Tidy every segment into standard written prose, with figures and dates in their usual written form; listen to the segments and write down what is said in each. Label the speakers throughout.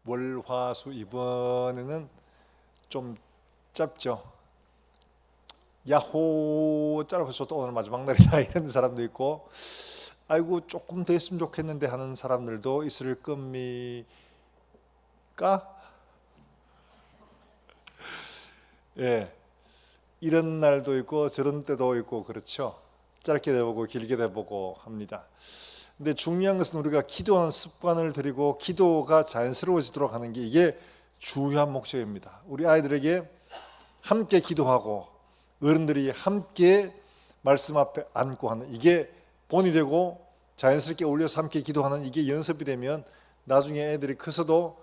Speaker 1: 월, 화, 수 이번에는 좀 짧죠. 야호 짧아서 또 오늘 마지막 날이다 이런 사람도 있고, 아이고 조금 더 했으면 좋겠는데 하는 사람들도 있을 겁니까? 예, 이런 날도 있고 저런 때도 있고 그렇죠. 짧게 돼보고 길게 돼보고 합니다. 근데 중요한 것은 우리가 기도하는 습관을 들이고 기도가 자연스러워지도록 하는 게 이게 중요한 목적입니다. 우리 아이들에게 함께 기도하고 어른들이 함께 말씀 앞에 앉고 하는 이게 본이 되고 자연스럽게 어울려서 함께 기도하는 이게 연습이 되면 나중에 애들이 커서도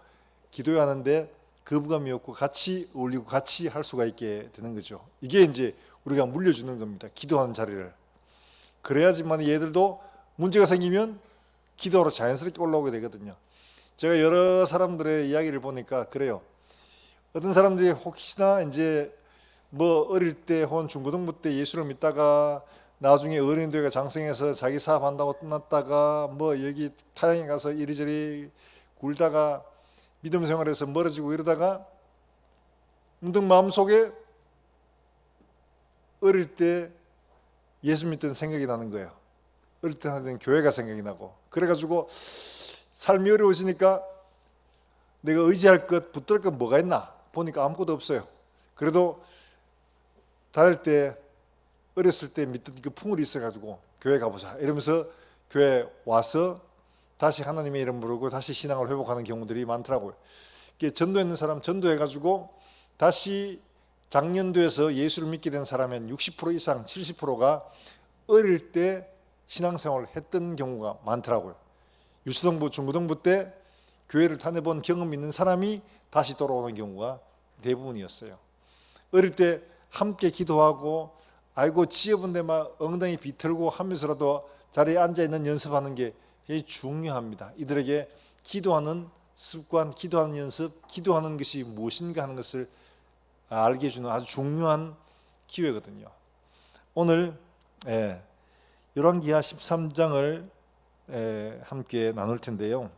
Speaker 1: 기도해야 하는데 거부감이 없고 같이 어울리고 같이 할 수가 있게 되는 거죠. 이게 이제 우리가 물려주는 겁니다. 기도하는 자리를. 그래야지만 얘들도 문제가 생기면 기도하러 자연스럽게 올라오게 되거든요. 제가 여러 사람들의 이야기를 보니까 그래요. 어떤 사람들이 혹시나 이제 뭐 어릴 때 혹은 중고등부 때 예수를 믿다가 나중에 어른이 되가 장성해서 자기 사업한다고 떠났다가 뭐 여기 타향에 가서 이리저리 굴다가 믿음 생활에서 멀어지고 이러다가 문득 마음속에 어릴 때 예수 믿던 생각이 나는 거예요. 어릴 때 하던 교회가 생각이 나고, 그래가지고 삶이 어려워지니까 내가 의지할 것 붙들 것 뭐가 있나 보니까 아무것도 없어요. 그래도 다닐 때 어렸을 때 믿던 그 풍물이 있어가지고 교회 가보자 이러면서 교회 와서 다시 하나님의 이름 부르고 다시 신앙을 회복하는 경우들이 많더라고요. 전도에 있는 사람 전도해가지고 다시 장년도에서 예수를 믿게 된 사람의 60% 이상 70%가 어릴 때 신앙생활을 했던 경우가 많더라고요. 유초등부 중고등부 때 교회를 다녀본 경험 있는 사람이 다시 돌아오는 경우가 대부분이었어요. 어릴 때 함께 기도하고 아이고 지저분데 막 엉덩이 비틀고 하면서라도 자리에 앉아있는 연습하는 게 굉장히 중요합니다. 이들에게 기도하는 습관, 기도하는 연습, 기도하는 것이 무엇인가 하는 것을 알게 해주는 아주 중요한 기회거든요. 오늘 열왕기하 13장을 함께 나눌 텐데요.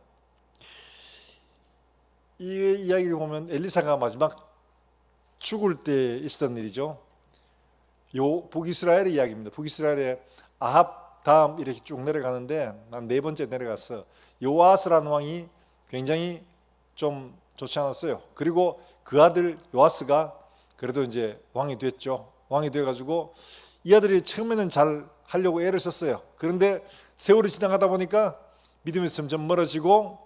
Speaker 1: 이 이야기를 보면 엘리사가 마지막 죽을 때 있었던 일이죠. 북이스라엘의 이야기입니다. 북이스라엘의 아합 다음 이렇게 쭉 내려가는데 난 네 번째 내려갔어. 요아스라는 왕이 굉장히 좀 좋지 않았어요. 그리고 그 아들 요아스가 그래도 이제 왕이 됐죠. 왕이 돼가지고 이 아들이 처음에는 잘 하려고 애를 썼어요. 그런데 세월이 지나가다 보니까 믿음에서 점점 멀어지고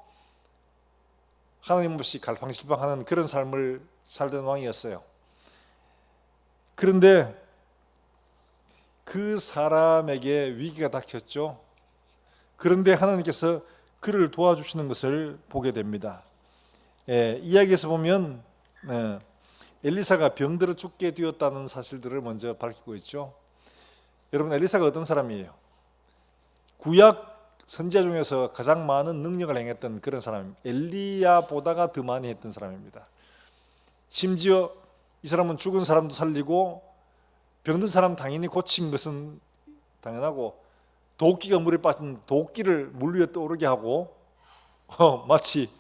Speaker 1: 하나님 없이 갈팡질팡하는 그런 삶을 살던 왕이었어요. 그런데 그 사람에게 위기가 닥쳤죠. 그런데 하나님께서 그를 도와주시는 것을 보게 됩니다. 이야기에서 보면 엘리사가 병들어 죽게 되었다는 사실들을 먼저 밝히고 있죠. 여러분, 엘리사가 어떤 사람이에요? 구약 선지자 중에서 가장 많은 능력을 행했던 그런 사람입니다. 엘리야보다가 더 많이 했던 사람입니다. 심지어 이 사람은 죽은 사람도 살리고 병든 사람 당연히 고친 것은 당연하고 도끼가 물에 빠진 도끼를 물 위에 떠오르게 하고 마치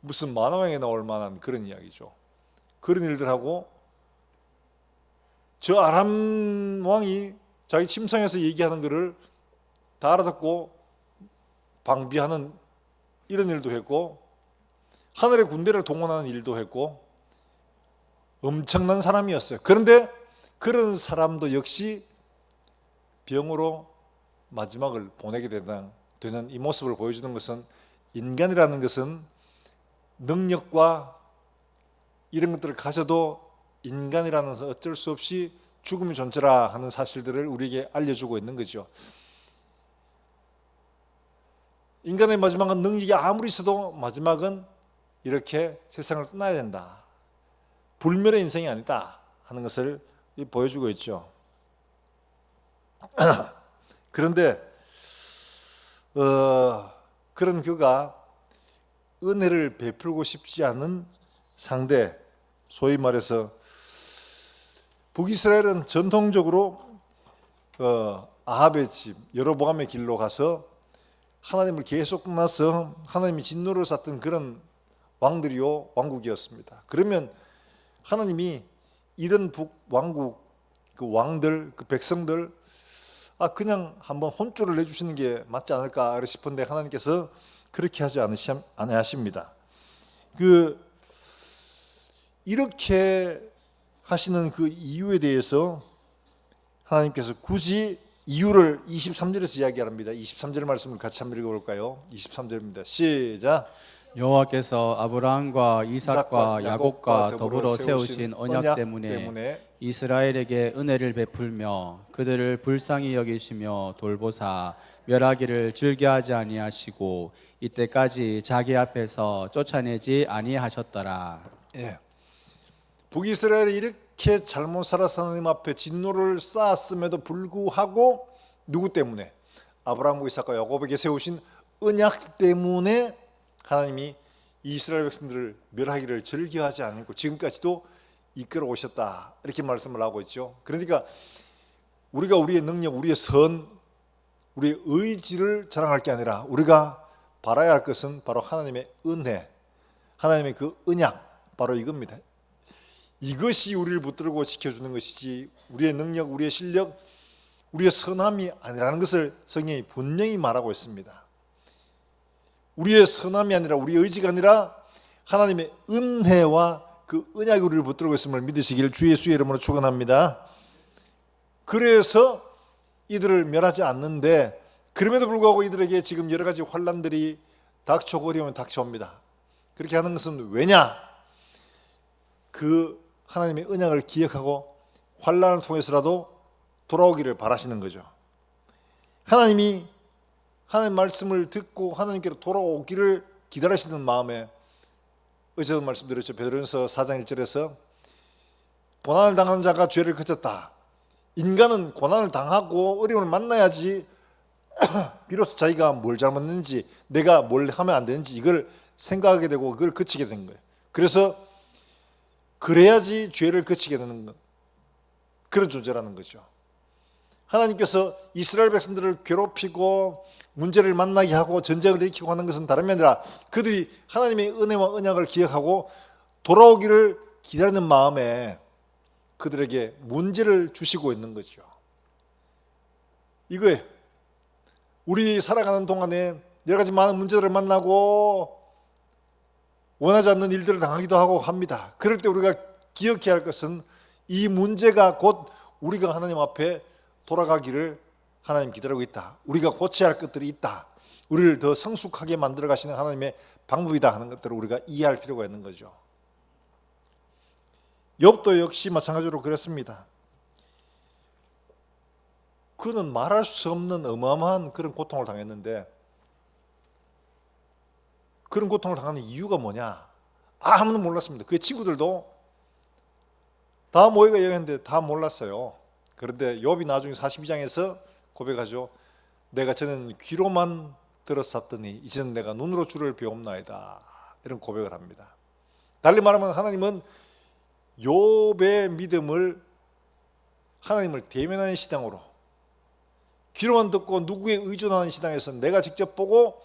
Speaker 1: 무슨 만화영에 나올 만한 그런 이야기죠. 그런 일들 하고 저 아람 왕이 자기 침상에서 얘기하는 것을 다 알아듣고 방비하는 이런 일도 했고 하늘의 군대를 동원하는 일도 했고 엄청난 사람이었어요. 그런데 그런 사람도 역시 병으로 마지막을 보내게 되는 이 모습을 보여주는 것은 인간이라는 것은 능력과 이런 것들을 가져도 인간이라는 것은 어쩔 수 없이 죽음이 존재라 하는 사실들을 우리에게 알려주고 있는 거죠. 인간의 마지막은 능력이 아무리 있어도 마지막은 이렇게 세상을 떠나야 된다. 불멸의 인생이 아니다 하는 것을 보여주고 있죠. 그런데 그런 그가 은혜를 베풀고 싶지 않은 상대, 소위 말해서 북이스라엘은 전통적으로 아합의 집 여로보암의 길로 가서 하나님을 계속 떠나서 하나님이 진노를 샀던 그런 왕들이요 왕국이었습니다. 그러면 하나님이 이런 북왕국 그 왕들 그 백성들 그냥 한번 혼쭐을 내주시는 게 맞지 않을까 싶은데 하나님께서 그렇게 하지 않으십니다. 이렇게 하시는 그 이유에 대해서 하나님께서 굳이 이유를 23절에서 이야기합니다. 23절 말씀을 같이 한번 읽어볼까요? 23절입니다. 시작.
Speaker 2: 여호와께서 아브라함과 이삭과 야곱과 더불어 세우신 언약 때문에 이스라엘에게 은혜를 베풀며 그들을 불쌍히 여기시며 돌보사 멸하기를 즐겨하지 아니하시고 이때까지 자기 앞에서 쫓아내지 아니하셨더라.
Speaker 1: 예. 북이스라엘이 이렇게 잘못 살아서 하나님 앞에 진노를 쌓았음에도 불구하고 누구 때문에? 아브라함과 이삭과 야곱에게 세우신 언약 때문에 하나님이 이스라엘 백성들을 멸하기를 즐겨하지 않고 지금까지도 이끌어 오셨다, 이렇게 말씀을 하고 있죠. 그러니까 우리가 우리의 능력, 우리의 선, 우리의 의지를 자랑할 게 아니라 우리가 바라야 할 것은 바로 하나님의 은혜, 하나님의 그 언약, 바로 이겁니다. 이것이 우리를 붙들고 지켜주는 것이지 우리의 능력, 우리의 실력, 우리의 선함이 아니라는 것을 성경이 분명히 말하고 있습니다. 우리의 선함이 아니라 우리의 의지가 아니라 하나님의 은혜와 그 언약이 우리를 붙들고 있음을 믿으시기를 주 예수의 이름으로 축원합니다. 그래서 이들을 멸하지 않는데, 그럼에도 불구하고 이들에게 지금 여러 가지 환난들이 닥쳐오고 어려움이 닥쳐옵니다. 그렇게 하는 것은 왜냐? 그 하나님의 언약을 기억하고 환난을 통해서라도 돌아오기를 바라시는 거죠. 하나님이 하나님 말씀을 듣고 하나님께로 돌아오기를 기다리시는 마음에, 어제도 말씀드렸죠. 베드로전서 4장 1절에서 고난을 당한 자가 죄를 그쳤다. 인간은 고난을 당하고 어려움을 만나야지 비로소 자기가 뭘 잘못했는지, 내가 뭘 하면 안 되는지 이걸 생각하게 되고 그걸 그치게 된 거예요. 그래서 그래야지 죄를 그치게 되는 그런 존재라는 거죠. 하나님께서 이스라엘 백성들을 괴롭히고 문제를 만나게 하고 전쟁을 일으키고 하는 것은 다름이 아니라 그들이 하나님의 은혜와 언약을 기억하고 돌아오기를 기다리는 마음에 그들에게 문제를 주시고 있는 거죠. 이거예요. 우리 살아가는 동안에 여러 가지 많은 문제들을 만나고 원하지 않는 일들을 당하기도 하고 합니다. 그럴 때 우리가 기억해야 할 것은 이 문제가 곧 우리가 하나님 앞에 돌아가기를 하나님 기다리고 있다. 우리가 고쳐야 할 것들이 있다. 우리를 더 성숙하게 만들어 가시는 하나님의 방법이다 하는 것들을 우리가 이해할 필요가 있는 거죠. 욥도 역시 마찬가지로 그랬습니다. 그는 말할 수 없는 어마어마한 그런 고통을 당했는데, 그런 고통을 당하는 이유가 뭐냐? 아무도 몰랐습니다. 그의 친구들도 다 모여가 얘기했는데 다 몰랐어요. 그런데 욥이 나중에 42장에서 고백하죠. 내가 전에는 귀로만 들었었더니 이제는 내가 눈으로 주를 배움나이다. 이런 고백을 합니다. 달리 말하면 하나님은 욥의 믿음을 하나님을 대면하는 시당으로, 귀로만 듣고 누구에 의존하는 시당에서 내가 직접 보고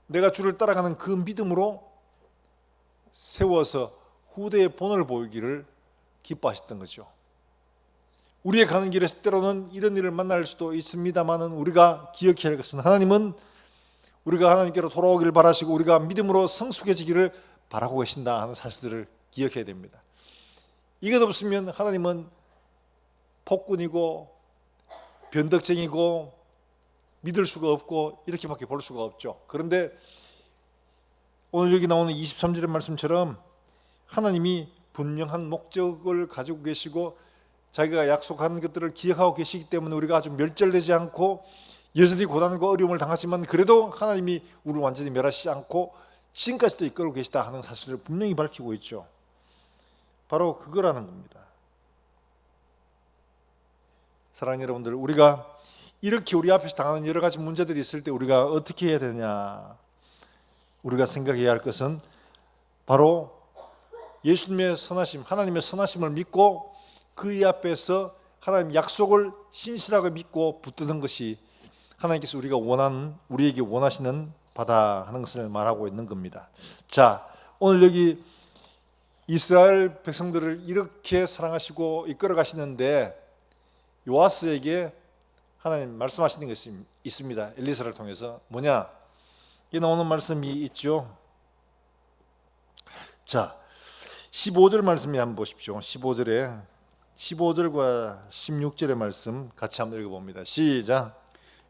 Speaker 1: 내가 주를 따라가는 그 믿음으로 세워서 후대의 본을 보이기를 기뻐하셨던 거죠. 우리의 가는 길에서 때로는 이런 일을 만날 수도 있습니다만은 우리가 기억해야 할 것은 하나님은 우리가 하나님께로 돌아오기를 바라시고 우리가 믿음으로 성숙해지기를 바라고 계신다 하는 사실들을 기억해야 됩니다. 이것 없으면 하나님은 폭군이고 변덕쟁이고 믿을 수가 없고 이렇게밖에 볼 수가 없죠. 그런데 오늘 여기 나오는 23절의 말씀처럼 하나님이 분명한 목적을 가지고 계시고 자기가 약속한 것들을 기억하고 계시기 때문에 우리가 아주 멸절되지 않고 여전히 고난과 어려움을 당하지만 그래도 하나님이 우리를 완전히 멸하시지 않고 지금까지도 이끌고 계시다 하는 사실을 분명히 밝히고 있죠. 바로 그거라는 겁니다. 사랑하는 여러분들, 우리가 이렇게 우리 앞에서 당하는 여러 가지 문제들이 있을 때 우리가 어떻게 해야 되냐? 우리가 생각해야 할 것은 바로 예수님의 선하심, 하나님의 선하심을 믿고 그의 앞에서 하나님 약속을 신실하게 믿고 붙드는 것이 하나님께서 우리에게 원하시는 바다 하는 것을 말하고 있는 겁니다. 자, 오늘 여기 이스라엘 백성들을 이렇게 사랑하시고 이끌어 가시는데 요아스에게 하나님 말씀하시는 것이 있습니다. 엘리사를 통해서. 뭐냐? 이 나오는 말씀이 있죠. 자, 15절 말씀이 한번 보십시오. 15절과 16절의 말씀 같이 한번 읽어봅니다. 시작.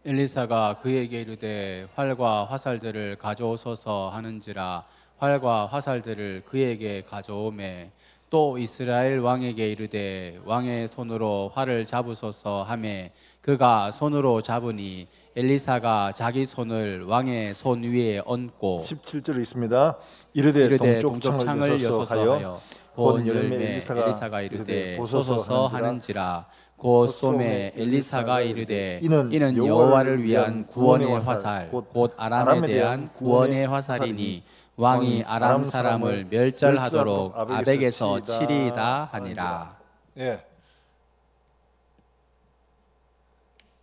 Speaker 2: 엘리사가 그에게 이르되 활과 화살들을 가져오소서 하는지라 활과 화살들을 그에게 가져오매 또 이스라엘 왕에게 이르되 왕의 손으로 활을 잡으소서 하매 그가 손으로 잡으니 엘리사가 자기 손을 왕의 손 위에 얹고
Speaker 1: 17절에 있습니다. 이르되 동쪽 창을 여소서 하여
Speaker 2: 본 열매 엘리사가 이르되 보소서 하는지라 곧 솜에 엘리사가 이르되 이는 여호와를 위한 구원의 화살 곧 아람에 대한 구원의 화살이니 왕이 아람 사람을 멸절하도록 아벡에서 치리이다 하니라.
Speaker 1: 예.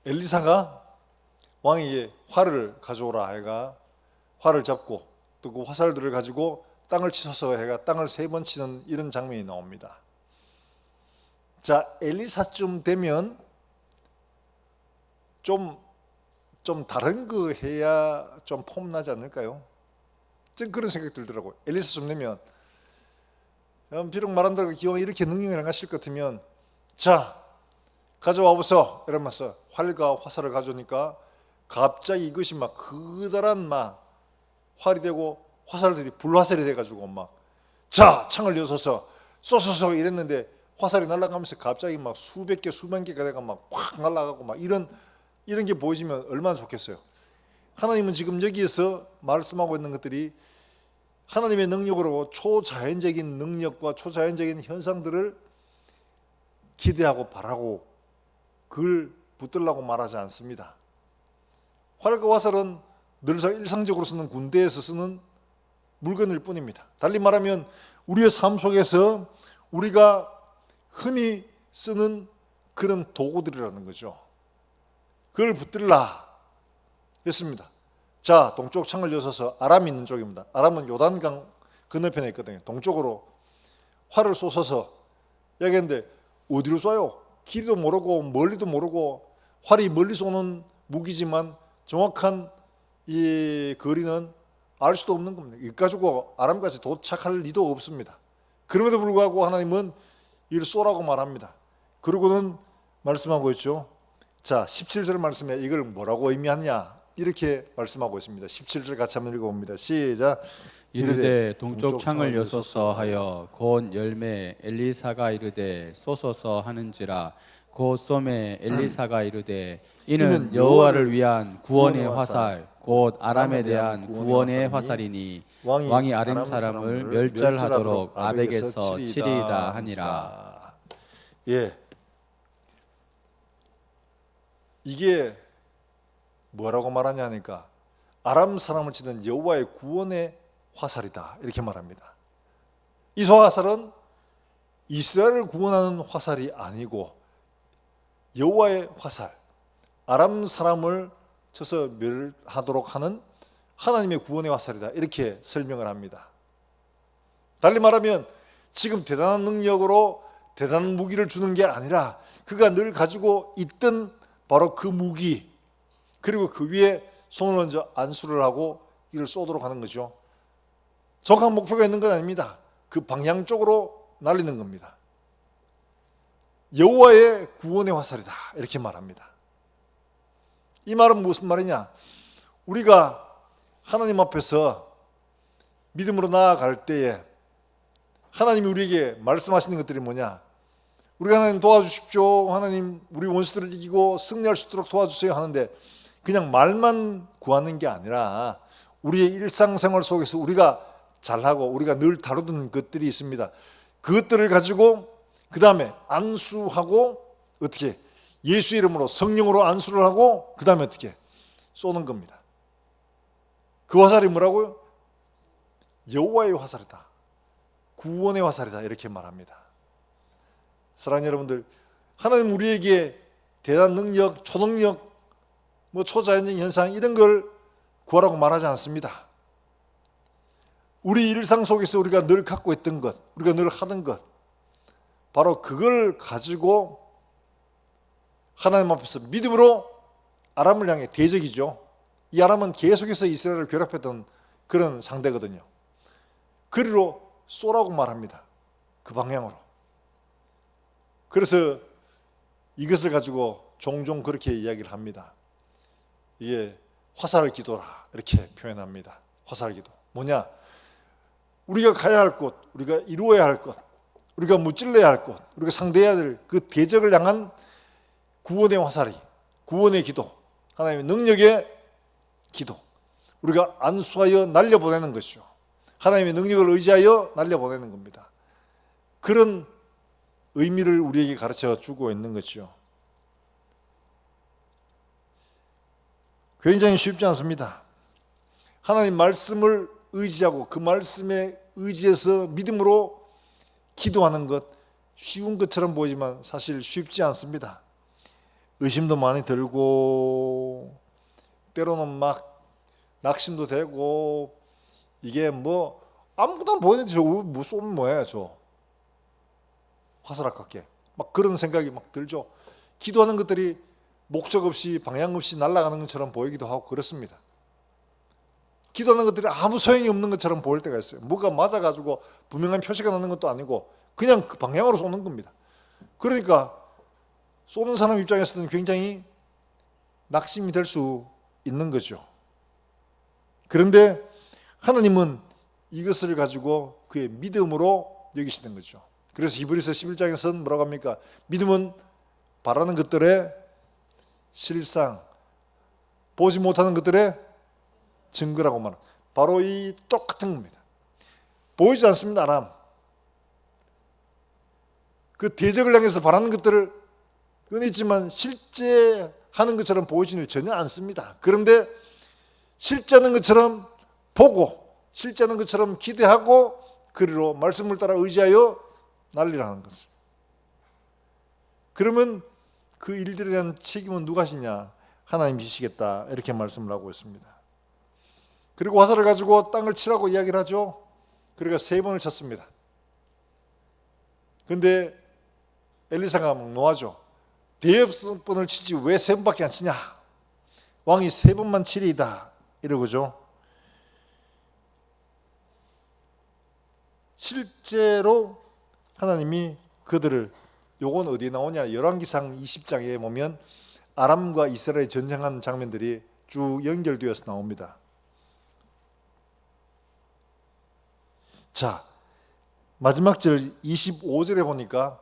Speaker 1: 엘리사가 왕에게 활을 가져오라 해가 활을 잡고 또 그 화살들을 가지고 땅을 치셔서 해가 땅을 3번 치는 이런 장면이 나옵니다. 자, 엘리사쯤 되면 좀 다른 거 해야 좀 폼나지 않을까요? 전 그런 생각이 들더라고요. 엘리사쯤 되면 비록 말한다고 기왕 이렇게 능력을 행하실 것 같으면 자, 가져와 보소 이러면서 활과 화살을 가져오니까 갑자기 이것이 막 커다란 막 활이 되고 화살들이 불화살이 돼가지고 막 자, 창을 여서서 쏘소서 이랬는데 화살이 날아가면서 갑자기 막 수백 개 수만 개가 돼가 막 확 날아가고 막 이런 게 보여지면 얼마나 좋겠어요. 하나님은 지금 여기에서 말씀하고 있는 것들이 하나님의 능력으로 초자연적인 능력과 초자연적인 현상들을 기대하고 바라고 그걸 붙들라고 말하지 않습니다. 활과 화살은 늘상 일상적으로 쓰는 군대에서 쓰는 물건일 뿐입니다. 달리 말하면 우리의 삶 속에서 우리가 흔히 쓰는 그런 도구들이라는 거죠. 그걸 붙들라 했습니다. 자, 동쪽 창을 여서서 아람이 있는 쪽입니다. 아람은 요단강 건너편에 있거든요. 동쪽으로 활을 쏘셔서 얘기했는데 어디로 쏴요? 길이도 모르고 멀리도 모르고 활이 멀리서 오는 무기지만 정확한 이 거리는 알 수도 없는 겁니다. 이 가지고 아람까지 도착할 리도 없습니다. 그럼에도 불구하고 하나님은 이를 쏘라고 말합니다. 그러고는 말씀하고 있죠. 자, 17절 말씀에 이걸 뭐라고 의미하냐 이렇게 말씀하고 있습니다. 17절 같이 한번 읽어봅니다. 시작.
Speaker 2: 이르되 동쪽 창을 여소서 하여 곧 열매 엘리사가 이르되 쏘소서 하는지라 곧 솜에 엘리사가 이르되 이는 여호와를 위한 구원의 화살 곧 아람에 대한 구원의 화살이니 왕이 아람 사람을 멸절하도록 아벡에서 치리이다 하니라.
Speaker 1: 예, 이게 뭐라고 말하냐니까 아람 사람을 치는 여호와의 구원의 화살이다 이렇게 말합니다. 이 화살은 이스라엘을 구원하는 화살이 아니고 여호와의 화살, 아람 사람을 쳐서 멸하도록 하는 하나님의 구원의 화살이다 이렇게 설명을 합니다. 달리 말하면 지금 대단한 능력으로 대단한 무기를 주는 게 아니라 그가 늘 가지고 있던 바로 그 무기 그리고 그 위에 손을 얹어 안수를 하고 이를 쏘도록 하는 거죠. 정확한 목표가 있는 건 아닙니다. 그 방향 쪽으로 날리는 겁니다. 여호와의 구원의 화살이다 이렇게 말합니다. 이 말은 무슨 말이냐? 우리가 하나님 앞에서 믿음으로 나아갈 때에 하나님이 우리에게 말씀하시는 것들이 뭐냐? 우리가 하나님 도와주십시오. 하나님 우리 원수들을 이기고 승리할 수 있도록 도와주세요 하는데 그냥 말만 구하는 게 아니라 우리의 일상생활 속에서 우리가 잘하고 우리가 늘 다루던 것들이 있습니다. 그것들을 가지고 그 다음에 안수하고 어떻게 예수 이름으로 성령으로 안수를 하고 그 다음에 어떻게 쏘는 겁니다. 그 화살이 뭐라고요? 여호와의 화살이다. 구원의 화살이다 이렇게 말합니다. 사랑하는 여러분들, 하나님 우리에게 대단한 능력, 초능력, 초자연적 현상 이런 걸 구하라고 말하지 않습니다. 우리 일상 속에서 우리가 늘 갖고 있던 것, 우리가 늘 하던 것, 바로 그걸 가지고 하나님 앞에서 믿음으로 아람을 향해 대적이죠. 이 아람은 계속해서 이스라엘을 괴롭혔던 그런 상대거든요. 그리로 쏘라고 말합니다. 그 방향으로. 그래서 이것을 가지고 종종 그렇게 이야기를 합니다. 이게 화살 기도라 이렇게 표현합니다. 화살 기도. 뭐냐? 우리가 가야 할 곳, 우리가 이루어야 할 것, 우리가 무찔러야 할 것, 우리가 상대해야 될 그 대적을 향한 구원의 화살이, 구원의 기도, 하나님의 능력의 기도, 우리가 안수하여 날려보내는 것이죠. 하나님의 능력을 의지하여 날려보내는 겁니다. 그런 의미를 우리에게 가르쳐 주고 있는 것이죠. 굉장히 쉽지 않습니다. 하나님 말씀을 의지하고 그 말씀에 의지해서 믿음으로 기도하는 것, 쉬운 것처럼 보이지만 사실 쉽지 않습니다. 의심도 많이 들고 때로는 막 낙심도 되고, 이게 뭐 아무것도 안 보이는데 저뭐 쏘면 뭐예요, 저 화살 아깝게 막 그런 생각이 막 들죠. 기도하는 것들이 목적 없이 방향 없이 날아가는 것처럼 보이기도 하고 그렇습니다. 기도하는 것들이 아무 소용이 없는 것처럼 보일 때가 있어요. 뭐가 맞아가지고 분명한 표시가 나는 것도 아니고 그냥 그 방향으로 쏘는 겁니다. 그러니까 쏘는 사람 입장에서는 굉장히 낙심이 될 수 있는 거죠. 그런데 하나님은 이것을 가지고 그의 믿음으로 여기시는 거죠. 그래서 히브리서 11장에서는 뭐라고 합니까? 믿음은 바라는 것들의 실상, 보지 못하는 것들의 증거라고 말합니다. 바로 이 똑같은 겁니다. 보이지 않습니다, 아람. 그 대적을 향해서 바라는 것들을 있지만 실제 하는 것처럼 보이지는 전혀 않습니다. 그런데 실제 하는 것처럼 보고 실제 하는 것처럼 기대하고 그리로 말씀을 따라 의지하여 날리라는 것을. 그러면 그 일들에 대한 책임은 누가 하시냐? 하나님 지시겠다 이렇게 말씀을 하고 있습니다. 그리고 화살을 가지고 땅을 치라고 이야기를 하죠. 그러니까 3번을 쳤습니다. 근데 엘리사가 막 노하죠. 대여섯번을 치지 왜 3번밖에 안 치냐? 왕이 3번만 치리이다 이러고죠. 실제로 하나님이 그들을, 요건 어디에 나오냐? 열왕기상 20장에 보면 아람과 이스라엘이 전쟁하는 장면들이 쭉 연결되어서 나옵니다. 자, 마지막 절 25절에 보니까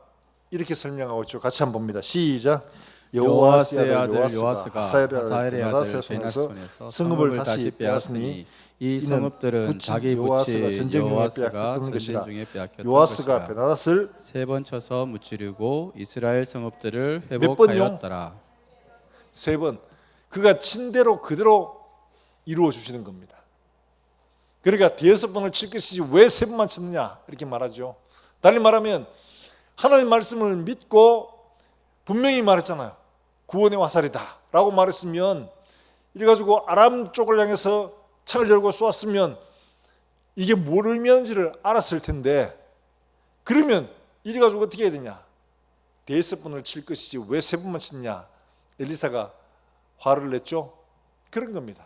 Speaker 1: 이렇게 설명하고 있죠. 같이 한번 봅니다. 시작. 여호아스의 아들 요아스가 하사엘의 아들 베나다스의 손에서 성읍을 다시 빼앗으니
Speaker 2: 이 성읍들은 자기
Speaker 1: 요아스가
Speaker 2: 부친
Speaker 1: 전쟁 중에
Speaker 2: 요아스가
Speaker 1: 빼앗겼던
Speaker 2: 전쟁
Speaker 1: 것이라.
Speaker 2: 중에 빼앗겼던
Speaker 1: 요아스가
Speaker 2: 것이라.
Speaker 1: 베나다스를
Speaker 2: 3번 쳐서 무찌르고 이스라엘 성읍들을
Speaker 1: 몇 번요?
Speaker 2: 회복하였더라.
Speaker 1: 3번. 그가 친 대로 그대로 이루어 주시는 겁니다. 그러니까 6번을 칠 것이지 왜 3번만 쳤느냐 이렇게 말하죠. 달리 말하면 하나님 말씀을 믿고 분명히 말했잖아요. 구원의 화살이다 라고 말했으면, 이래가지고 아람 쪽을 향해서 창을 열고 쏘았으면 이게 뭘 의미하는지를 알았을 텐데, 그러면 이래가지고 어떻게 해야 되냐? 5번을 칠 것이지 왜 3번만 치느냐? 엘리사가 화를 냈죠. 그런 겁니다.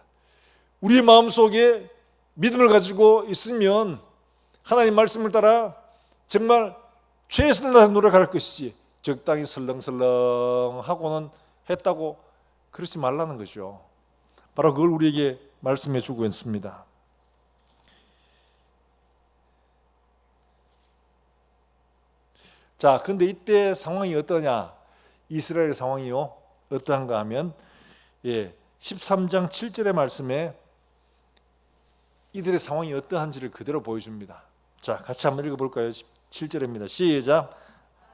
Speaker 1: 우리 마음속에 믿음을 가지고 있으면 하나님 말씀을 따라 정말 최선을 다해 노력할 것이지 적당히 설렁설렁 하고는 했다고 그러지 말라는 거죠. 바로 그걸 우리에게 말씀해 주고 있습니다. 자, 근데 이때 상황이 어떠냐? 이스라엘 상황이요. 어떠한가 하면 13장 7절의 말씀에 이들의 상황이 어떠한지를 그대로 보여줍니다. 자, 같이 한번 읽어볼까요? 7절입니다. 시작.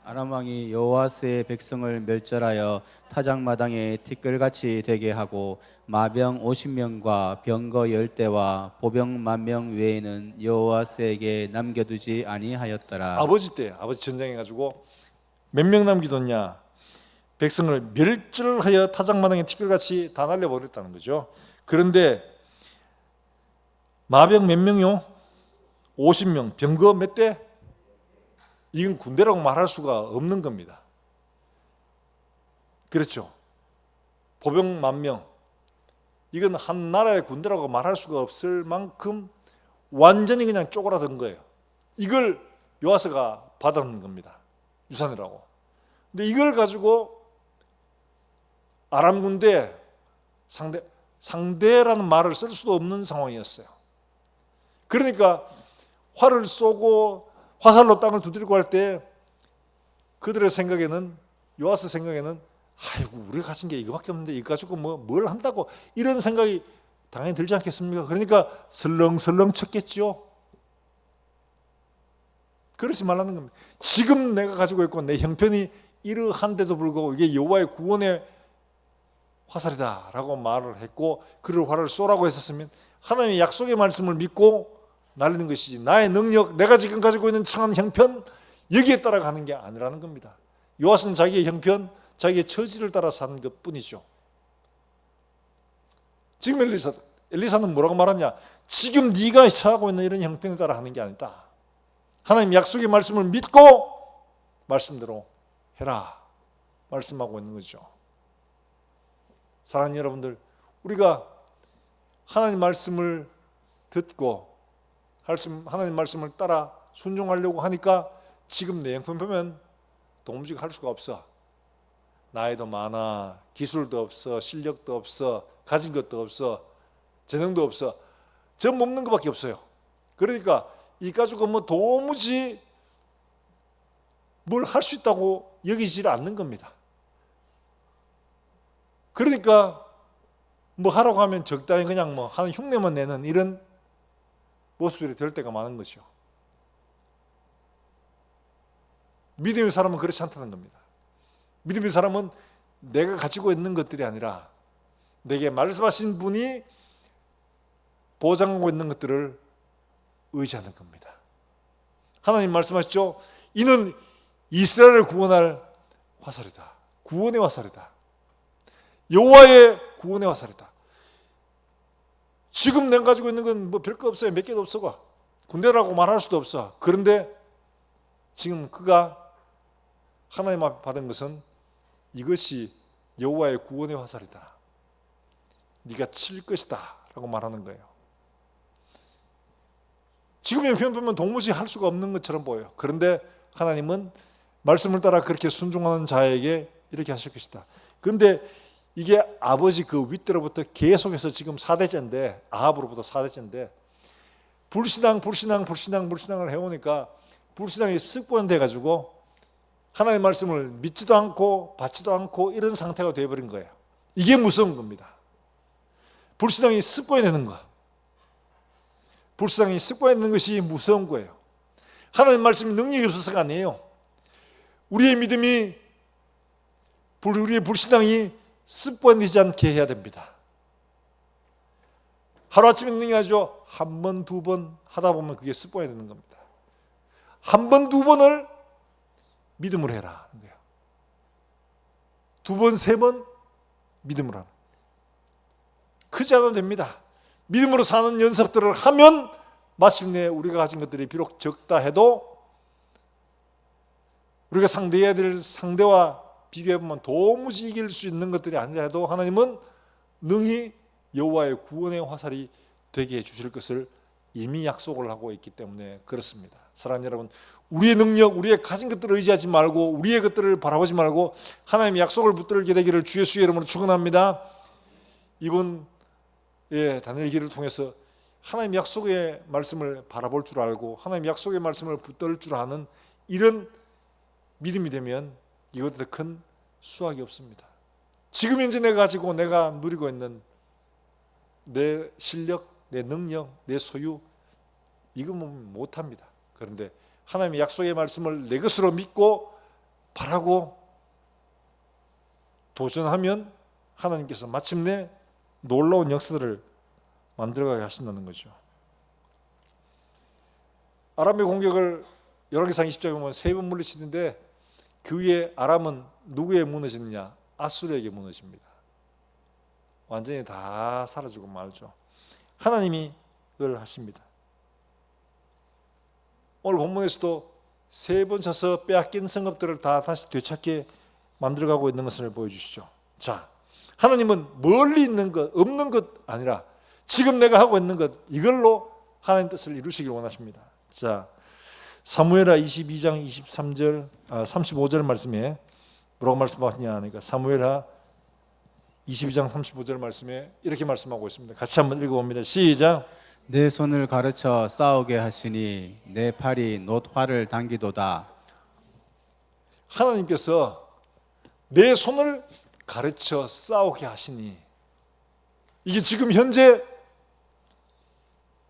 Speaker 2: 아람 왕이 여호아스의 백성을 멸절하여 타작마당에 티끌같이 되게 하고 마병 50명과 병거 10대와 보병 10,000명 외에는 여호아스에게 남겨두지 아니하였더라.
Speaker 1: 아버지 때, 아버지 전쟁해가지고 몇 명 남기뒀냐? 백성을 멸절하여 타작마당에 티끌같이 다 날려버렸다는 거죠. 그런데 마병 몇 명이요? 50명, 병거 몇 대? 이건 군대라고 말할 수가 없는 겁니다. 그렇죠. 보병 10,000명. 이건 한 나라의 군대라고 말할 수가 없을 만큼 완전히 그냥 쪼그라든 거예요. 이걸 요아스가 받아놓은 겁니다. 유산이라고. 근데 이걸 가지고 아람 군대 상대라는 말을 쓸 수도 없는 상황이었어요. 그러니까 활을 쏘고 화살로 땅을 두드리고 할 때 그들의 생각에는, 요아스 생각에는 아이고 우리가 가진 게 이거밖에 없는데 이거 가지고 뭘 한다고, 이런 생각이 당연히 들지 않겠습니까? 그러니까 설렁설렁 쳤겠죠. 그러지 말라는 겁니다. 지금 내가 가지고 있고 내 형편이 이러한데도 불구하고 이게 여호와의 구원의 화살이다 라고 말을 했고, 그를 활을 쏘라고 했었으면 하나님의 약속의 말씀을 믿고 날리는 것이지, 나의 능력, 내가 지금 가지고 있는 창한 형편, 여기에 따라가는 게 아니라는 겁니다. 요아스는 자기의 형편, 자기의 처지를 따라 사는 것 뿐이죠. 지금 엘리사는 뭐라고 말하냐? 지금 네가 처하고 있는 이런 형편에 따라 하는 게 아니다. 하나님 약속의 말씀을 믿고 말씀대로 해라 말씀하고 있는 거죠. 사랑하는 여러분들, 우리가 하나님 말씀을 듣고 하나님 말씀을 따라 순종하려고 하니까 지금 내 형편 보면 도무지 할 수가 없어. 나이도 많아, 기술도 없어, 실력도 없어, 가진 것도 없어, 재능도 없어, 점 없는 것밖에 없어요. 그러니까 이 가지고 도무지 뭘 할 수 있다고 여기질 않는 겁니다. 그러니까 하라고 하면 적당히 그냥 하는 흉내만 내는 이런 모습들이 될 때가 많은 거죠. 믿음의 사람은 그렇지 않다는 겁니다. 믿음의 사람은 내가 가지고 있는 것들이 아니라 내게 말씀하신 분이 보장하고 있는 것들을 의지하는 겁니다. 하나님 말씀하시죠. 이는 이스라엘을 구원할 화살이다. 구원의 화살이다. 여호와의 구원의 화살이다. 지금 내가 가지고 있는 건 별거 없어요. 몇 개도 없어. 군대라고 말할 수도 없어. 그런데 지금 그가 하나님 앞에 받은 것은 이것이 여호와의 구원의 화살이다. 네가 칠 것이다 라고 말하는 거예요. 지금의 형편 보면 도무지 할 수가 없는 것처럼 보여요. 그런데 하나님은 말씀을 따라 그렇게 순종하는 자에게 이렇게 하실 것이다. 그런데 이게 아버지 그 윗대로부터 계속해서 지금 4대째인데, 아합으로부터 4대째인데 불신앙을 해오니까 불신앙이 습관돼 가지고 하나님의 말씀을 믿지도 않고 받지도 않고 이런 상태가 되어버린 거예요. 이게 무서운 겁니다. 불신앙이 습관이 되는 거, 불신앙이 습관이 되는 것이 무서운 거예요. 하나님 말씀이 능력이 없어서가 아니에요. 우리의 믿음이, 우리의 불신앙이 습관되지 않게 해야 됩니다. 하루아침에 능력이 아니죠. 한 번, 두 번 하다 보면 그게 습관이 되는 겁니다. 한 번, 두 번을 믿음으로 해라. 두 번, 세 번 믿음으로 하라. 크지 않아도 됩니다. 믿음으로 사는 연습들을 하면 마침내 우리가 가진 것들이 비록 적다 해도 우리가 상대해야 될 상대와 비교해보면 도무지 이길 수 있는 것들이 아니라 해도 하나님은 능히 여호와의 구원의 화살이 되게 해주실 것을 이미 약속을 하고 있기 때문에 그렇습니다. 사랑하는 여러분, 우리의 능력, 우리의 가진 것들을 의지하지 말고 우리의 것들을 바라보지 말고 하나님의 약속을 붙들게 되기를 주 예수의 이름으로 축원합니다. 이번 다니엘 기를 통해서 하나님 약속의 말씀을 바라볼 줄 알고 하나님 약속의 말씀을 붙들 줄 아는 이런 믿음이 되면 이것보다 큰 수확이 없습니다. 지금 현재 내가 가지고 내가 누리고 있는 내 실력, 내 능력, 내 소유, 이거는 못합니다. 그런데 하나님의 약속의 말씀을 내 것으로 믿고 바라고 도전하면 하나님께서 마침내 놀라운 역사들을 만들어가게 하신다는 거죠. 아람의 공격을 열왕기상 20장에 보면 3번 물리치는데 그 위에 아람은 누구에 무너지느냐? 아수르에게 무너집니다. 완전히 다 사라지고 말죠. 하나님이 그걸 하십니다. 오늘 본문에서도 3번 쳐서 빼앗긴 성읍들을 다 다시 되찾게 만들어가고 있는 것을 보여주시죠. 자, 하나님은 멀리 있는 것, 없는 것 아니라 지금 내가 하고 있는 것, 이걸로 하나님 뜻을 이루시길 원하십니다. 자, 사무엘하 22장 23절, 35절 말씀에 뭐라고 말씀하시냐 하니까 사무엘하 22장 35절 말씀에 이렇게 말씀하고 있습니다. 같이 한번 읽어봅니다. 시작.
Speaker 2: 내 손을 가르쳐 싸우게 하시니 내 팔이 놋 활을 당기도다.
Speaker 1: 하나님께서 내 손을 가르쳐 싸우게 하시니, 이게 지금 현재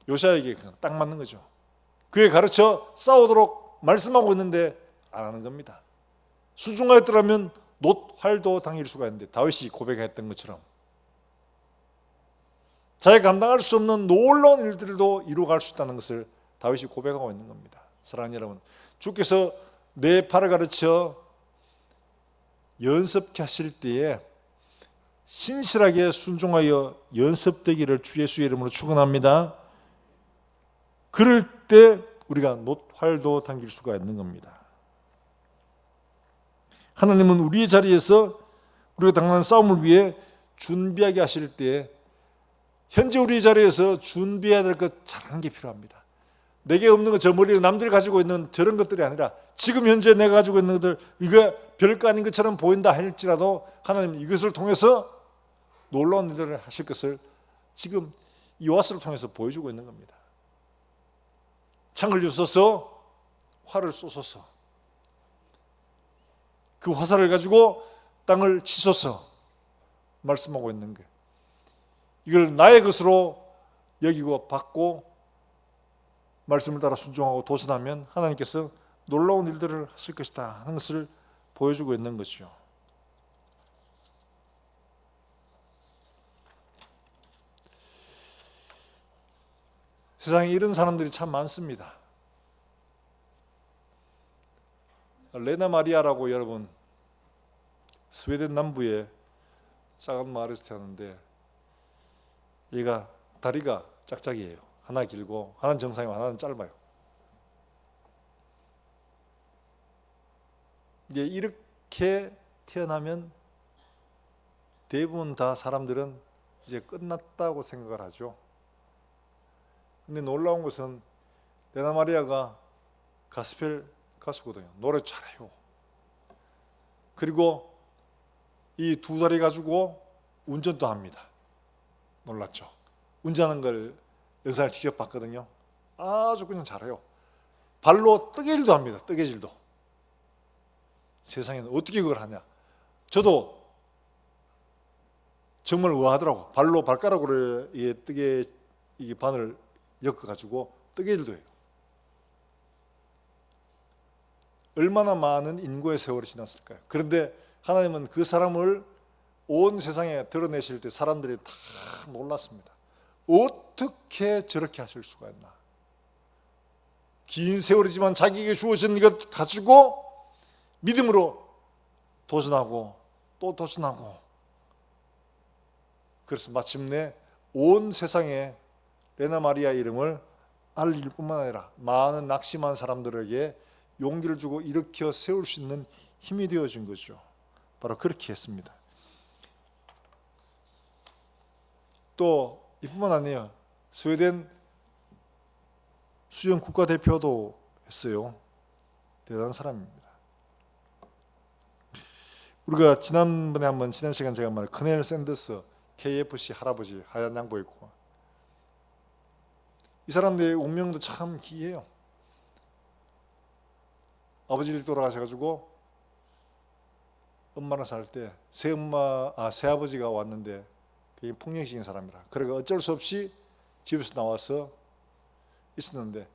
Speaker 1: 요시야에게 그냥 딱 맞는 거죠. 그에 가르쳐 싸우도록 말씀하고 있는데 안 하는 겁니다. 순종하였더라면 놋 활도 당길 수가 있는데, 다윗이 고백했던 것처럼 자기가 감당할 수 없는 놀라운 일들도 이루어갈 수 있다는 것을 다윗이 고백하고 있는 겁니다. 사랑하는 여러분, 주께서 내 팔을 가르쳐 연습케 하실 때에 신실하게 순종하여 연습되기를 주 예수의 이름으로 축원합니다. 그럴 때 우리가 놋 활도 당길 수가 있는 겁니다. 하나님은 우리의 자리에서 우리가 당하는 싸움을 위해 준비하게 하실 때 현재 우리 자리에서 준비해야 될 것 잘하는 게 필요합니다. 내게 없는 것, 저 멀리 남들이 가지고 있는 저런 것들이 아니라 지금 현재 내가 가지고 있는 것들, 이거 별거 아닌 것처럼 보인다 할지라도 하나님은 이것을 통해서 놀라운 일들을 하실 것을 지금 요아스를 통해서 보여주고 있는 겁니다. 창을 주소서, 활을 쏘소서, 그 화살을 가지고 땅을 치소서 말씀하고 있는 거예요. 이걸 나의 것으로 여기고 받고 말씀을 따라 순종하고 도전하면 하나님께서 놀라운 일들을 하실 것이다 하는 것을 보여주고 있는 거죠. 세상에 이런 사람들이 참 많습니다. 레나 마리아라고 여러분 스웨덴 남부의 작은 마을에서 태어났는데, 얘가 다리가 짝짝이에요. 하나 길고 하나는 정상이고 하나는 짧아요. 이제 이렇게 태어나면 대부분 다 사람들은 이제 끝났다고 생각을 하죠. 근데 놀라운 것은 레나 마리아가 가스펠 가수거든요. 노래 잘해요. 그리고 이 두 다리 가지고 운전도 합니다. 놀랐죠. 운전하는 걸 영상을 직접 봤거든요. 아주 그냥 잘해요. 발로 뜨개질도 합니다. 뜨개질도. 세상에는 어떻게 그걸 하냐. 저도 정말 우아하더라고. 발로 발가락으로 뜨개 이 바늘 엮어가지고 뜨개질도 해요. 얼마나 많은 인고의 세월이 지났을까요? 그런데 하나님은 그 사람을 온 세상에 드러내실 때 사람들이 다 놀랐습니다. 어떻게 저렇게 하실 수가 있나. 긴 세월이지만 자기에게 주어진 것 가지고 믿음으로 도전하고 또 도전하고, 그래서 마침내 온 세상에 레나 마리아 이름을 알릴 뿐만 아니라 많은 낙심한 사람들에게 용기를 주고 일으켜 세울 수 있는 힘이 되어준 거죠. 바로 그렇게 했습니다. 또 이뿐만 아니에요. 스웨덴 수영 국가대표도 했어요. 대단한 사람입니다. 우리가 지난번에 한번 지난 시간 제가 말 커넬 샌더스 KFC 할아버지 하얀 양복 입고, 이 사람들의 운명도 참 기이해요. 아버지를 돌아가셔가지고 엄마랑 살 때 새아버지가 왔는데 그게 폭력적인 사람이라, 그러니까 어쩔 수 없이 집에서 나와서 있었는데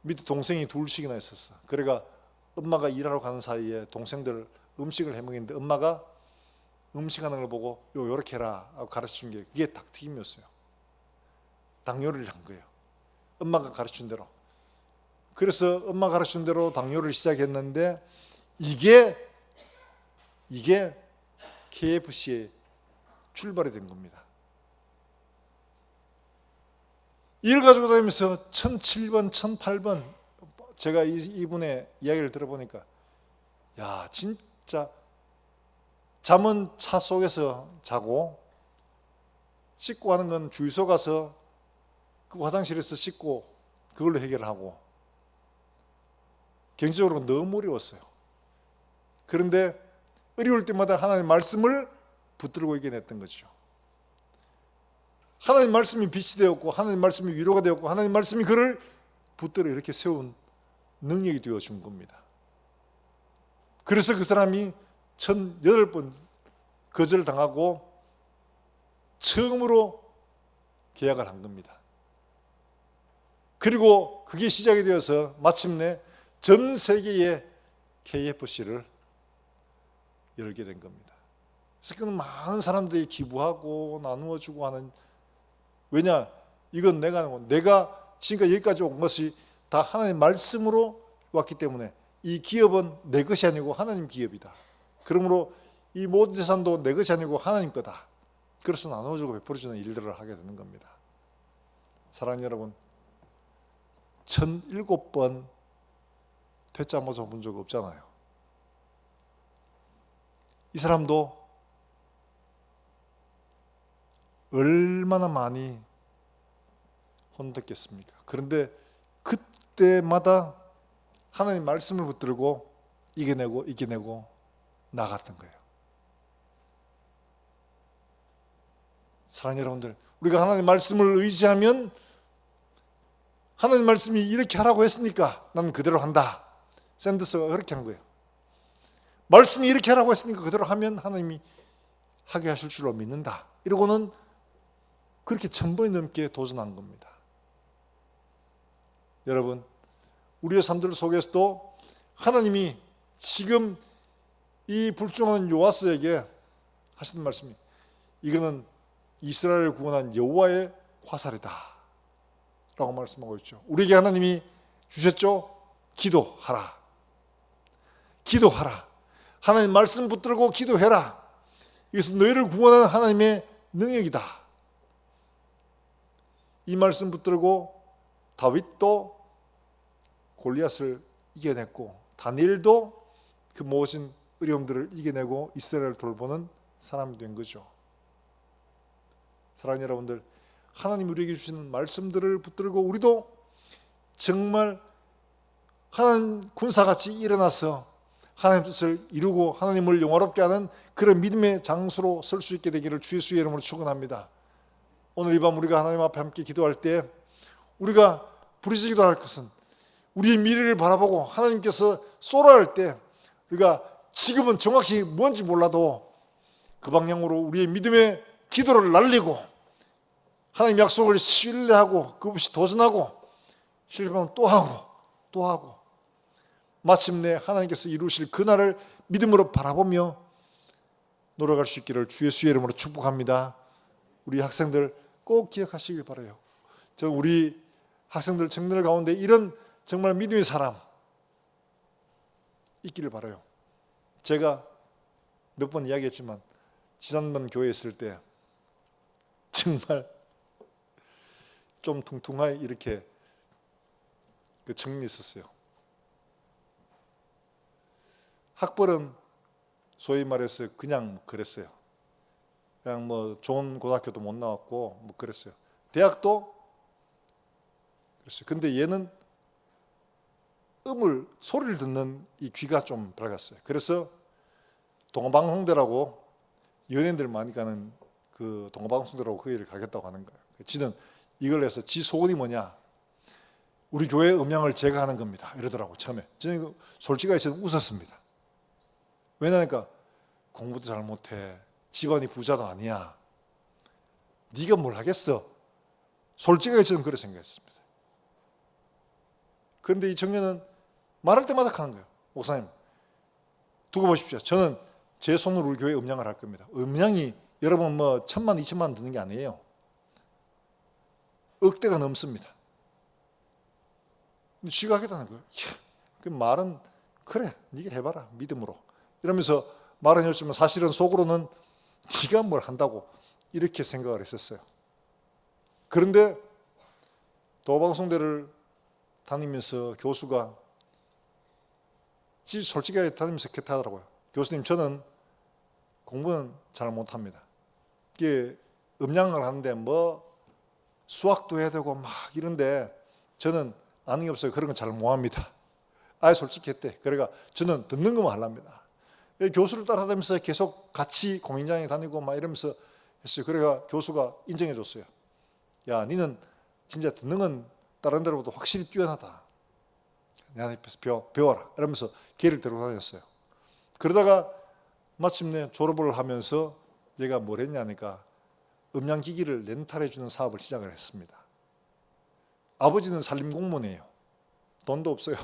Speaker 1: 밑에 동생이 둘씩이나 있었어. 그러니까 엄마가 일하러 가는 사이에 동생들 음식을 해먹는데 엄마가 음식하는 걸 보고 요렇게 해라 하고 가르쳐준 게 그게 닭튀김이었어요. 닭 요리를 한 거예요. 엄마가 가르친 대로. 그래서 엄마 가르친 대로 닭 요리를 시작했는데 이게 KFC의 출발이 된 겁니다. 이걸 가지고 다니면서 1007번, 1008번 제가 이분의 이야기를 들어보니까 야, 진짜 잠은 차 속에서 자고 씻고 하는 건 주유소 가서 그 화장실에서 씻고 그걸로 해결하고 경제적으로 너무 어려웠어요. 그런데 어려울 때마다 하나님의 말씀을 붙들고 이겨냈던 거죠. 하나님 말씀이 빛이 되었고 하나님 말씀이 위로가 되었고 하나님 말씀이 그를 붙들어 이렇게 세운 능력이 되어준 겁니다. 그래서 그 사람이 1008번 거절당하고 처음으로 계약을 한 겁니다. 그리고 그게 시작이 되어서 마침내 전 세계의 KFC를 열게 된 겁니다. 그래서 그는 많은 사람들이 기부하고 나누어주고 하는, 왜냐, 이건 내가 지금까지 여기까지 온 것이 다 하나님의 말씀으로 왔기 때문에 이 기업은 내 것이 아니고 하나님 기업이다. 그러므로 이 모든 재산도 내 것이 아니고 하나님 거다. 그래서 나눠주고 베풀어주는 일들을 하게 되는 겁니다. 사랑하는 여러분, 1007번 퇴짜 모자 본 적 없잖아요. 이 사람도 얼마나 많이 혼됐겠습니까? 그런데 그때마다 하나님 말씀을 붙들고 이겨내고 나갔던 거예요. 사랑하는 여러분들, 우리가 하나님 말씀을 의지하면 하나님 말씀이 이렇게 하라고 했으니까 나는 그대로 한다. 샌더스가 그렇게 한 거예요. 말씀이 이렇게 하라고 했으니까 그대로 하면 하나님이 하게 하실 줄로 믿는다. 이러고는 그렇게 1000번이 넘게 도전한 겁니다. 여러분, 우리의 삶들 속에서도 하나님이 지금 이 불중한 요아스에게 하시는 말씀이, 이거는 이스라엘을 구원한 여호와의 화살이다 라고 말씀하고 있죠. 우리에게 하나님이 주셨죠. 기도하라. 하나님 말씀 붙들고 기도해라. 이것은 너희를 구원하는 하나님의 능력이다. 이 말씀 붙들고 다윗도 골리앗을 이겨냈고 다니엘도 그 모든 어려움들을 이겨내고 이스라엘을 돌보는 사람이 된 거죠. 사랑하는 여러분들, 하나님 우리에게 주시는 말씀들을 붙들고 우리도 정말 하나님 군사같이 일어나서 하나님 뜻을 이루고 하나님을 영화롭게 하는 그런 믿음의 장소로 설 수 있게 되기를 주 예수의 이름으로 축원합니다. 오늘 이 밤 우리가 하나님 앞에 함께 기도할 때 우리가 부르짖기도 할 것은 우리의 미래를 바라보고 하나님께서 쏘라 할 때 우리가 지금은 정확히 뭔지 몰라도 그 방향으로 우리의 믿음의 기도를 날리고 하나님 약속을 신뢰하고 그것이 도전하고 실패하면 또 하고 마침내 하나님께서 이루실 그날을 믿음으로 바라보며 노력할 수 있기를 주 예수의 이름으로 축복합니다. 우리 학생들 꼭 기억하시길 바라요. 저는 우리 학생들 청년들 가운데 이런 정말 믿음의 사람 있기를 바라요. 제가 몇 번 이야기했지만 지난번 교회에 있을 때 정말 좀 퉁퉁하게 이렇게 그 청년이 있었어요. 학벌은 소위 말해서 그냥 그랬어요. 그냥 뭐 좋은 고등학교도 못 나왔고 뭐 그랬어요. 대학도 그랬어요. 근데 얘는 소리를 듣는 이 귀가 좀 밝았어요. 그래서 동방홍대라고 연예인들 많이 가는 그 동방홍대라고 거기를 가겠다고 하는 거예요. 지는 이걸 해서 지 소원이 뭐냐? 우리 교회 음향을 제가 하는 겁니다. 이러더라고 처음에. 저는 솔직하게 저는 웃었습니다. 왜냐니까 공부도 잘 못해. 집안이 부자도 아니야. 네가 뭘 하겠어? 솔직하게 저는 그렇게 생각했습니다. 그런데 이 청년은 말할 때마다 하는 거예요. 목사님, 두고 보십시오. 저는 제 손으로 우리 교회 음향을 할 겁니다. 음향이 여러분 뭐 1000만, 2000만 드는 게 아니에요. 억대가 넘습니다. 근데 쥐가 하겠다는 거예요. 그 말은 그래, 네가 해봐라 믿음으로. 이러면서 말은 했지만 사실은 속으로는 지가 뭘 한다고 이렇게 생각을 했었어요. 그런데 도방송대를 다니면서 교수가 솔직하게 다니면서 그렇게 하더라고요. 교수님, 저는 공부는 잘 못합니다. 이게 음양을 하는데 뭐 수학도 해야 되고 막 이런데 저는 아는 게 없어요. 그런 건 잘 못합니다. 아예 솔직히 했대. 그러니까 저는 듣는 것만 하랍니다. 교수를 따라다니면서 계속 같이 공연장에 다니고 막 이러면서 했어요. 그래가 교수가 인정해 줬어요. 야, 니는 진짜 듣는 건 다른 데로보다 확실히 뛰어나다. 내 앞에서 배워라. 이러면서 걔를 데리고 다녔어요. 그러다가 마침내 졸업을 하면서 얘가 뭘 했냐니까 음향기기를 렌탈해 주는 사업을 시작을 했습니다. 아버지는 산림공무원이에요. 돈도 없어요.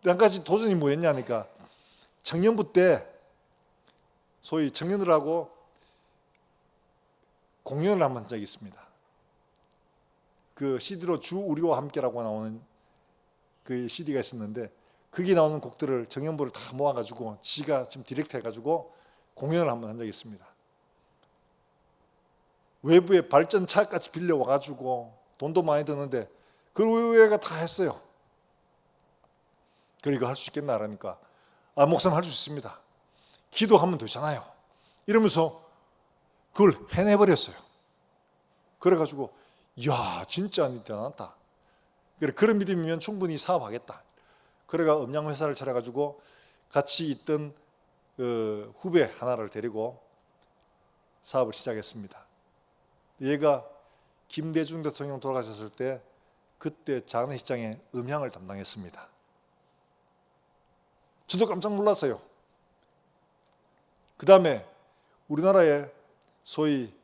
Speaker 1: 한 가지 도전이 뭐였냐니까 청년부 때 소위 청년들하고 공연을 한번 적이 있습니다. 그 CD로 주 우리와 함께라고 나오는 그 CD가 있었는데 거기 나오는 곡들을 청년부를 다 모아가지고 지가 지금 디렉트 해가지고 공연을 한번 한 적이 있습니다. 외부에 발전차까지 빌려와가지고 돈도 많이 드는데 그 외가 다 했어요. 그러니까 할 수 있겠나 하니까 목사님 할 수 있습니다. 기도하면 되잖아요. 이러면서 그걸 해내버렸어요. 그래가지고 이야 진짜 대단하다. 그래 그런 믿음이면 충분히 사업하겠다. 그래가 음향회사를 차려가지고 같이 있던 후배 하나를 데리고 사업을 시작했습니다. 얘가 김대중 대통령 돌아가셨을 때 그때 장례식장에 음향을 담당했습니다. 저도 깜짝 놀랐어요. 그 다음에 우리나라에 소위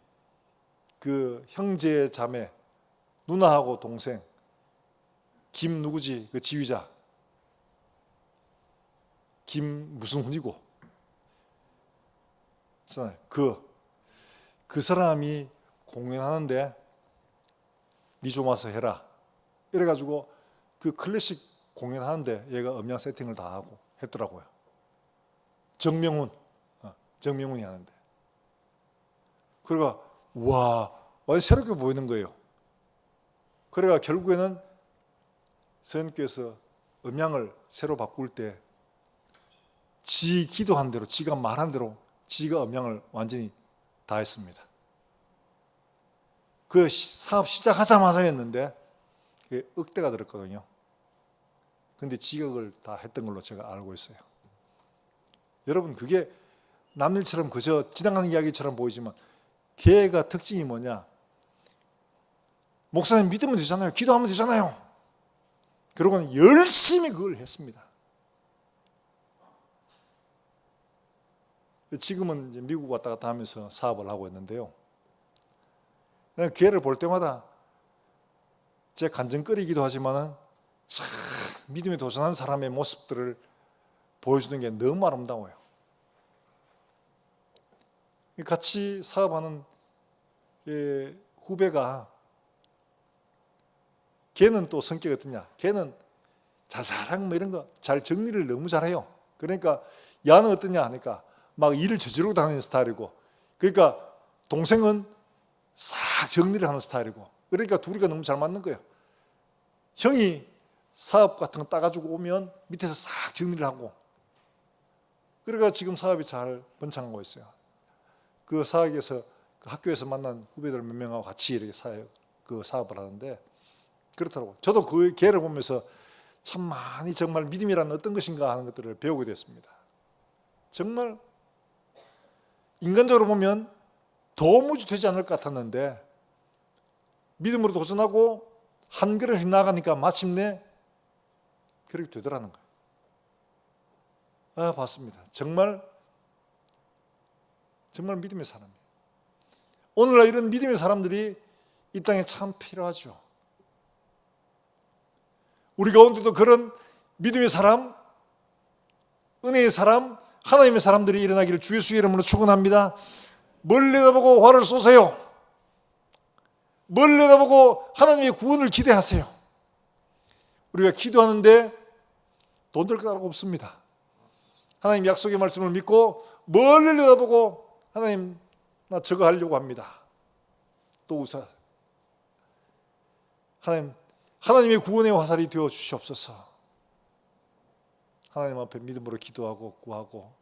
Speaker 1: 그 형제 자매 누나하고 동생 김 누구지 그 지휘자 김 무슨 훈이고 그 사람이 공연하는데 니 좀 와서 해라 이래가지고 그 클래식 공연하는데 얘가 음향 세팅을 다 하고 했더라고요. 정명훈이 하는데 그래가 와 완전 새롭게 보이는 거예요. 그래가 결국에는 선생님께서 음향을 새로 바꿀 때 지 기도한 대로 지가 말한 대로 지가 음향을 완전히 다 했습니다. 그 사업 시작하자마자 했는데 그게 억대가 들었거든요. 근데 지각을 다 했던 걸로 제가 알고 있어요. 여러분 그게 남일처럼 그저 지나가는 이야기처럼 보이지만 걔가 특징이 뭐냐? 목사님 믿으면 되잖아요. 기도하면 되잖아요. 그러고는 열심히 그걸 했습니다. 지금은 이제 미국 왔다 갔다 하면서 사업을 하고 있는데요. 걔를 볼 때마다 제 간증거리기도 하지만은 참 믿음에 도전한 사람의 모습들을 보여주는 게 너무 아름다워요. 같이 사업하는 후배가 걔는 또 성격이 어떠냐? 걔는 자잘한 뭐 이런 거 잘 정리를 너무 잘해요. 그러니까 야는 어떠냐 하니까 막 일을 저지르고 다니는 스타일이고, 그러니까 동생은 싹 정리를 하는 스타일이고, 그러니까 둘이가 너무 잘 맞는 거예요. 형이 사업 같은 거 따가지고 오면 밑에서 싹 정리를 하고, 그러니까 지금 사업이 잘 번창하고 있어요. 그 사업에서 그 학교에서 만난 후배들 몇 명하고 같이 이렇게 사업을 하는데 그렇더라고요. 저도 그 걔를 보면서 참 많이 정말 믿음이란 어떤 것인가 하는 것들을 배우게 됐습니다. 정말 인간적으로 보면 도무지 되지 않을 것 같았는데 믿음으로 도전하고 한 걸음씩 나아가니까 마침내 그렇게 되더라는 거예요. 봤습니다. 정말 믿음의 사람이에요. 오늘날 이런 믿음의 사람들이 이 땅에 참 필요하죠. 우리 가운데도 그런 믿음의 사람, 은혜의 사람, 하나님의 사람들이 일어나기를 주 예수의 이름으로 축원합니다. 멀리 내다보고 화를 쏘세요. 멀리 내다보고 하나님의 구원을 기대하세요. 우리가 기도하는데 돈 들 거 없습니다. 하나님 약속의 말씀을 믿고 멀리 내다보고 하나님 나 저거 하려고 합니다. 또 웃어. 하나님의 구원의 화살이 되어 주시옵소서. 하나님 앞에 믿음으로 기도하고 구하고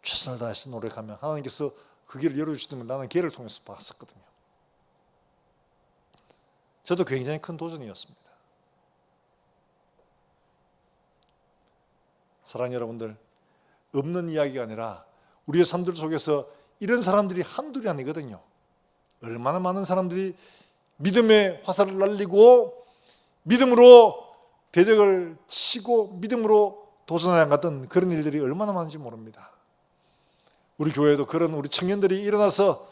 Speaker 1: 최선을 다해서 노력하면 하나님께서 그 길을 열어주시는 걸 나는 걔를 통해서 봤었거든요. 저도 굉장히 큰 도전이었습니다. 사랑하는 여러분들, 없는 이야기가 아니라 우리의 삶들 속에서 이런 사람들이 한둘이 아니거든요. 얼마나 많은 사람들이 믿음의 화살을 날리고 믿음으로 대적을 치고 믿음으로 도전해 나갔던 그런 일들이 얼마나 많은지 모릅니다. 우리 교회에도 그런 우리 청년들이 일어나서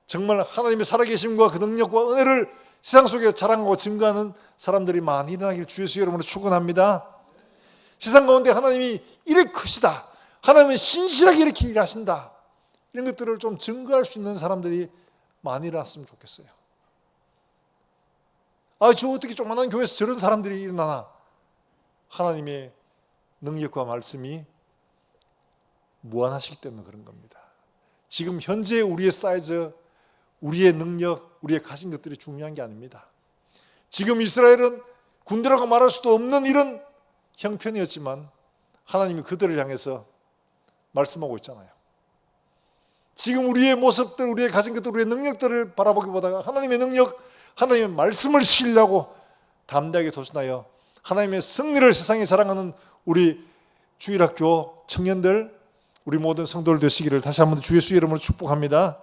Speaker 1: 정말 하나님의 살아계심과 그 능력과 은혜를 세상 속에 자랑하고 증거하는 사람들이 많이 일어나길 주 예수 이름으로 축원합니다. 세상 가운데 하나님이 이렇게 크시다, 하나님은 신실하게 이렇게 일하신다, 이런 것들을 좀 증거할 수 있는 사람들이 많이 일어났으면 좋겠어요. 저 어떻게 조그만한 교회에서 저런 사람들이 일어나나? 하나님의 능력과 말씀이 무한하시기 때문에 그런 겁니다. 지금 현재 우리의 사이즈, 우리의 능력, 우리의 가진 것들이 중요한 게 아닙니다. 지금 이스라엘은 군대라고 말할 수도 없는 이런 형편이었지만 하나님이 그들을 향해서 말씀하고 있잖아요. 지금 우리의 모습들, 우리의 가진 것들, 우리의 능력들을 바라보기보다 하나님의 능력, 하나님의 말씀을 시키려고 담대하게 도전하여 하나님의 승리를 세상에 자랑하는 우리 주일학교 청년들, 우리 모든 성도들 되시기를 다시 한번 주 예수 이름으로 축복합니다.